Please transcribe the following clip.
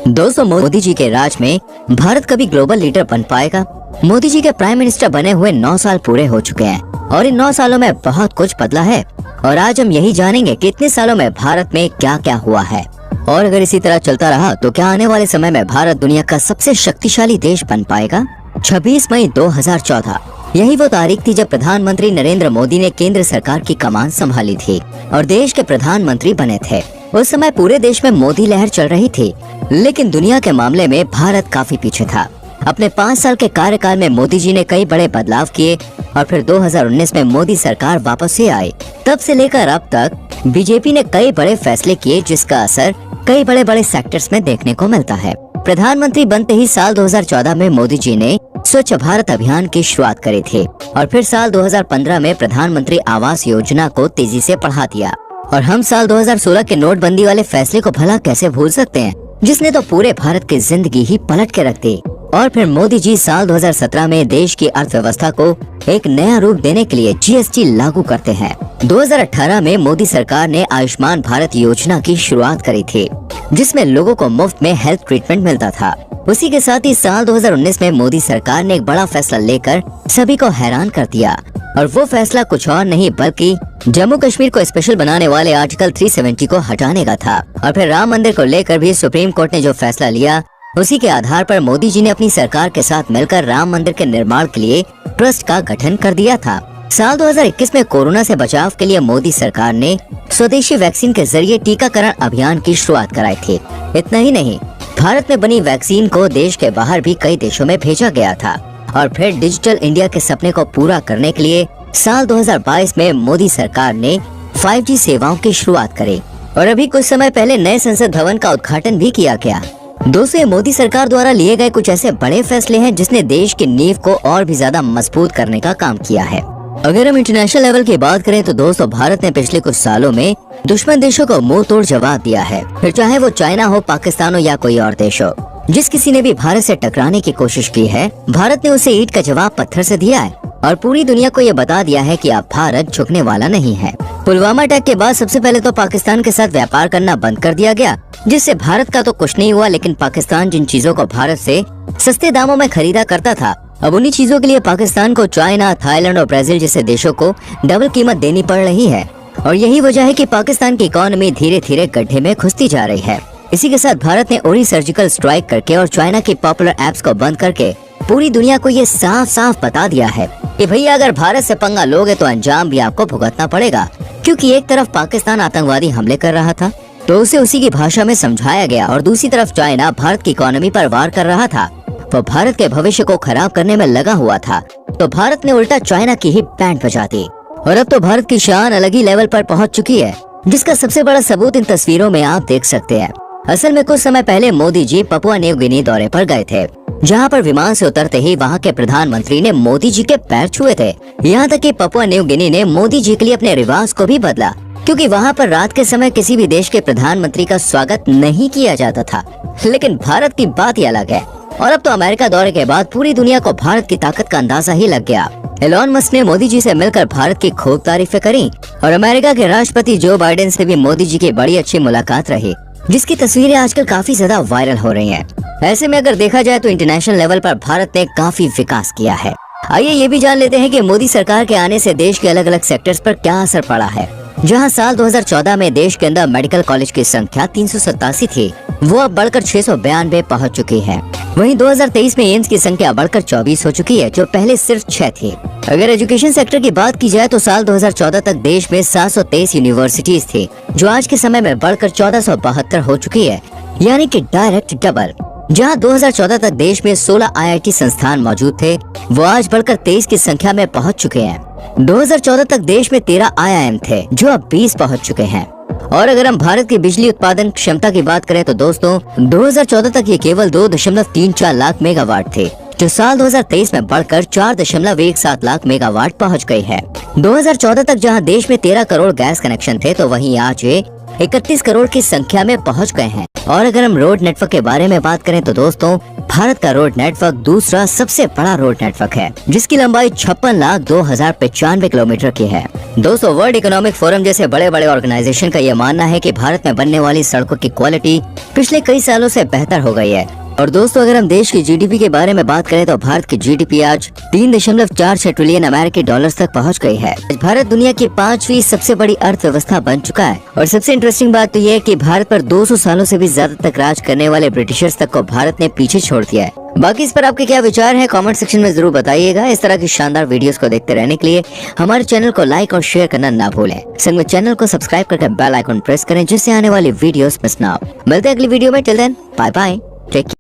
दोस्तों, मोदी जी के राज में भारत कभी ग्लोबल लीडर बन पाएगा? मोदी जी के प्राइम मिनिस्टर बने हुए 9 साल पूरे हो चुके हैं और इन 9 सालों में बहुत कुछ बदला है। और आज हम यही जानेंगे कि इतने सालों में भारत में क्या क्या हुआ है और अगर इसी तरह चलता रहा तो क्या आने वाले समय में भारत दुनिया का सबसे शक्तिशाली देश बन पाएगा? 26 मई 2014 यही वो तारीख थी जब प्रधानमंत्री नरेंद्र मोदी ने केंद्र सरकार की कमान संभाली थी और देश के प्रधानमंत्री बने थे। उस समय पूरे देश में मोदी लहर चल रही थी, लेकिन दुनिया के मामले में भारत काफी पीछे था। अपने 5 साल के कार्यकाल में मोदी जी ने कई बड़े बदलाव किए और फिर 2019 में मोदी सरकार वापस से आई। तब से लेकर अब तक बीजेपी ने कई बड़े फैसले किए जिसका असर कई बड़े बड़े सेक्टर्स में देखने को मिलता है। प्रधानमंत्री बनते ही साल 2014 में मोदी जी ने स्वच्छ भारत अभियान की शुरुआत करी थी और फिर साल 2015 में प्रधानमंत्री आवास योजना को तेजी से बढ़ा दिया। और हम साल 2016 के नोटबंदी वाले फैसले को भला कैसे भूल सकते हैं, जिसने तो पूरे भारत की जिंदगी ही पलट के रख दी। और फिर मोदी जी साल 2017 में देश की अर्थव्यवस्था को एक नया रूप देने के लिए जीएसटी लागू करते हैं। 2018 में मोदी सरकार ने आयुष्मान भारत योजना की शुरुआत करी थी, जिसमें लोगों को मुफ्त में हेल्थ ट्रीटमेंट मिलता था। उसी के साथ ही साल 2019 में मोदी सरकार ने एक बड़ा फैसला लेकर सभी को हैरान कर दिया और वो फैसला कुछ और नहीं बल्कि जम्मू कश्मीर को स्पेशल बनाने वाले आर्टिकल 370 को हटाने का था। और फिर राम मंदिर को लेकर भी सुप्रीम कोर्ट ने जो फैसला लिया, उसी के आधार पर मोदी जी ने अपनी सरकार के साथ मिलकर राम मंदिर के निर्माण के लिए ट्रस्ट का गठन कर दिया था। साल 2021 में कोरोना से बचाव के लिए मोदी सरकार ने स्वदेशी वैक्सीन के जरिए टीकाकरण अभियान की शुरुआत कराई थी। इतना ही नहीं, भारत में बनी वैक्सीन को देश के बाहर भी कई देशों में भेजा गया था। और फिर डिजिटल इंडिया के सपने को पूरा करने के लिए साल 2022 में मोदी सरकार ने 5G सेवाओं की शुरुआत करी और अभी कुछ समय पहले नए संसद भवन का उद्घाटन भी किया गया। दोस्तों, ये मोदी सरकार द्वारा लिए गए कुछ ऐसे बड़े फैसले हैं जिसने देश की नींव को और भी ज्यादा मजबूत करने का काम किया है। अगर हम इंटरनेशनल लेवल की बात करें तो दोस्तों, भारत ने पिछले कुछ सालों में दुश्मन देशों को मुंह तोड़ जवाब दिया है। फिर चाहे वो चाइना हो, पाकिस्तान हो या कोई और देश हो, जिस किसी ने भी भारत से टकराने की कोशिश की है, भारत ने उसे ईंट का जवाब पत्थर से दिया है और पूरी दुनिया को ये बता दिया है कि अब भारत झुकने वाला नहीं है। पुलवामा अटैक के बाद सबसे पहले तो पाकिस्तान के साथ व्यापार करना बंद कर दिया गया, जिससे भारत का तो कुछ नहीं हुआ, लेकिन पाकिस्तान जिन चीजों को भारत से सस्ते दामों में खरीदा करता था, अब उन्हीं चीजों के लिए पाकिस्तान को चाइना, थाईलैंड और ब्राजील जैसे देशों को डबल कीमत देनी पड़ रही है। और यही वजह है कि पाकिस्तान की इकोनॉमी धीरे धीरे गड्ढे में घुसती जा रही है। इसी के साथ भारत ने उड़ी सर्जिकल स्ट्राइक करके और चाइना की पॉपुलर एप्स को बंद करके पूरी दुनिया को ये साफ साफ बता दिया है कि भैया अगर भारत से पंगा लोगे तो अंजाम भी आपको भुगतना पड़ेगा। क्योंकि एक तरफ पाकिस्तान आतंकवादी हमले कर रहा था तो उसे उसी की भाषा में समझाया गया और दूसरी तरफ चाइना भारत की इकोनॉमी पर वार कर रहा था, वो भारत के भविष्य को खराब करने में लगा हुआ था। तो भारत ने उल्टा चाइना की ही बैंड बजा दी और अब तो भारत की शान अलग ही लेवल पर पहुंच चुकी है, जिसका सबसे बड़ा सबूत इन तस्वीरों में आप देख सकते हैं। असल में कुछ समय पहले Modi ji Papua New Guinea दौरे पर गए थे, जहां पर विमान से उतरते ही वहां के प्रधानमंत्री ने मोदी जी के पैर छुए थे। यहाँ तक कि पपुआ न्यू गिनी ने मोदी जी के लिए अपने रिवाज को भी बदला, क्योंकि वहां पर रात के समय किसी भी देश के प्रधानमंत्री का स्वागत नहीं किया जाता था। लेकिन भारत की बात ही अलग है और अब तो अमेरिका दौरे के बाद पूरी दुनिया को भारत की ताकत का अंदाजा ही लग गया। एलोन मस्क ने मोदी जी से मिलकर भारत की खूब तारीफें करी और अमेरिका के राष्ट्रपति जो बाइडेन से भी मोदी जी की बड़ी अच्छी मुलाकात रही, जिसकी तस्वीरें आजकल काफी ज्यादा वायरल हो रही हैं। ऐसे में अगर देखा जाए तो इंटरनेशनल लेवल पर भारत ने काफी विकास किया है। आइए ये भी जान लेते हैं कि मोदी सरकार के आने से देश के अलग अलग सेक्टर्स पर क्या असर पड़ा है। जहां साल 2014 में देश के अंदर मेडिकल कॉलेज की संख्या 387 थी, वो अब बढ़कर 692 पहुंच चुकी है। वहीं 2023 में एम्स की संख्या बढ़कर 24 हो चुकी है, जो पहले सिर्फ 6 थी। अगर एजुकेशन सेक्टर की बात की जाए तो साल 2014 तक देश में 723 यूनिवर्सिटीज थी, जो आज के समय में बढ़कर 1472 हो चुकी है, यानी कि डायरेक्ट डबल। जहां 2014 तक देश में 16 IIT संस्थान मौजूद थे, वो आज बढ़कर 23 की संख्या में पहुंच चुके हैं। 2014 तक देश में 13 IIM थे, जो अब 20 पहुंच चुके हैं। और अगर हम भारत की बिजली उत्पादन क्षमता की बात करें तो दोस्तों, 2014 तक ये केवल 2.34 लाख मेगावाट थे, जो साल 2023 में बढ़कर 4.17 लाख मेगावाट पहुंच गई है। 2014 तक जहां देश में 13 करोड़ गैस कनेक्शन थे, तो वहीं आज ये 31 करोड़ की संख्या में पहुंच गए हैं। और अगर हम रोड नेटवर्क के बारे में बात करें तो दोस्तों, भारत का रोड नेटवर्क दूसरा सबसे बड़ा रोड नेटवर्क है, जिसकी लंबाई 56,02,095 किलोमीटर की है। दोस्तों, वर्ल्ड इकोनॉमिक फोरम जैसे बड़े बड़े ऑर्गेनाइजेशन का यह मानना है कि भारत में बनने वाली सड़कों की क्वालिटी पिछले कई सालों से बेहतर हो गई है। और दोस्तों, अगर हम देश की जीडीपी के बारे में बात करें तो भारत की जीडीपी आज 3.46 ट्रिलियन अमेरिकी डॉलर्स तक पहुंच गई है। भारत दुनिया की 5वीं सबसे बड़ी अर्थव्यवस्था बन चुका है। और सबसे इंटरेस्टिंग बात तो ये है कि भारत पर 200 सालों से भी ज्यादा तक राज करने वाले ब्रिटिशर्स तक को भारत ने पीछे छोड़ दिया है। बाकी इस पर आपके क्या विचार हैं, कमेंट सेक्शन में जरूर बताइएगा। इस तरह की शानदार वीडियोस को देखते रहने के लिए हमारे चैनल को लाइक और शेयर करना ना भूलें। संग में चैनल को सब्सक्राइब करके बेल आइकन प्रेस करें जिससे आने वाली वीडियोस मिस ना हो। मिलते हैं अगली वीडियो में। Till then bye bye, take care.